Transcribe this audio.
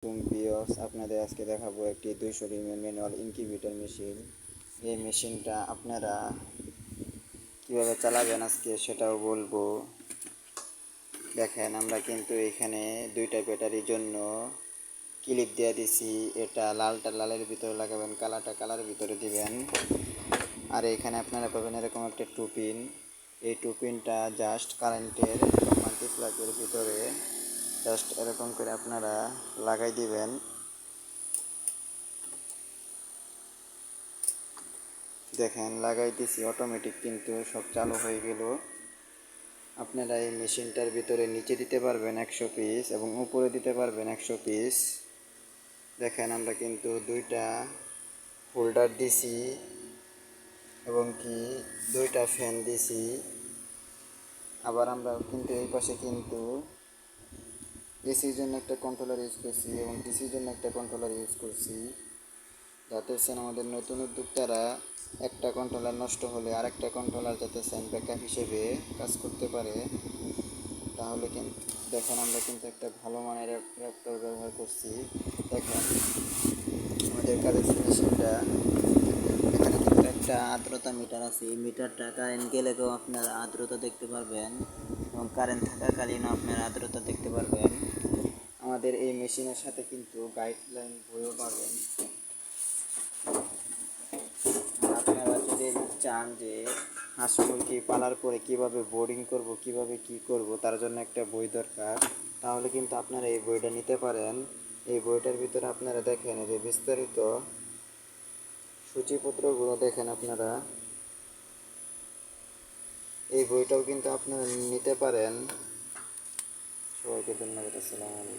Viewers, আপনাদের আজকে দেখাবো একটি 200 ডিমের ম্যানুয়াল ইনকিউবেটর মেশিন। এই মেশিনটা আপনারা কিভাবে চালাবেন আজকে সেটাও বলবো। দেখেন, আমরা কিন্তু এখানে দুইটা ব্যাটারির জন্য ক্লিপ দিয়ে দিছি। এটা লালটা লালের ভিতরে লাগাবেন, কালারটা কালারের ভিতরে দিবেন। আর এখানে আপনারা পাবেন এরকম একটা টুপিন। এই টুপিনটা জাস্ট কারেন্টের মাল্টিপ্লাগের ভিতরে জাস্ট এরকম করে আপনারা লাগাই দিবেন। দেখেন, লাগাই দিছি, অটোমেটিক কিন্তু সব চালু হয়ে গেল। আপনারা এই মেশিনটার ভিতরে নিচে দিতে পারবেন 100 পিস এবং উপরে দিতে পারবেন 100 পিস। দেখেন, আমরা কিন্তু দুইটা হোল্ডার দিছি এবং কি দুইটা ফ্যান দিছি। আবার আমরা কিন্তু এই পাশে কিন্তু এসির জন্য একটা কন্ট্রোলার ইউজ করছি এবং ডিসির জন্য একটা কন্ট্রোলার ইউজ করছি, যাতে আমাদের নতুন উদ্যোক্তারা একটা কন্ট্রোলার নষ্ট হলে আরেকটা কন্ট্রোলার যাতে ব্যাকআপ হিসেবে কাজ করতে পারে। তাহলে কিন্তু দেখেন, আমরা কিন্তু একটা ভালো মানের র্যাপ্টর ব্যবহার করছি। দেখেন আমাদের কাজের মেশিনটা, এখানে কিন্তু একটা আর্দ্রতা মিটার আছে। এই মিটারটা কারেন্ট গেলেও আপনারা আর্দ্রতা দেখতে পারবেন এবং কারেন্ট থাকাকালীনও আপনারা আর্দ্রতা দেখতে পারবেন। আমাদের এই মেশিনের সাথে কিন্তু গাইডলাইন বইও পাবেন। আপনারা যদি চান যে হাঁস মুরগি পালার পরে কীভাবে বোর্ডিং করব, কিভাবে কি করব, তার জন্য একটা বই দরকার, তাহলে কিন্তু আপনারা এই বইটা নিতে পারেন। এই বইটার ভিতরে আপনারা দেখেন যে বিস্তারিত সূচিপত্রগুলো দেখেন আপনারা। এই বইটাও কিন্তু আপনারা নিতে পারেন। সবাইকে ধন্যবাদ। আসসালামু আলাইকুম।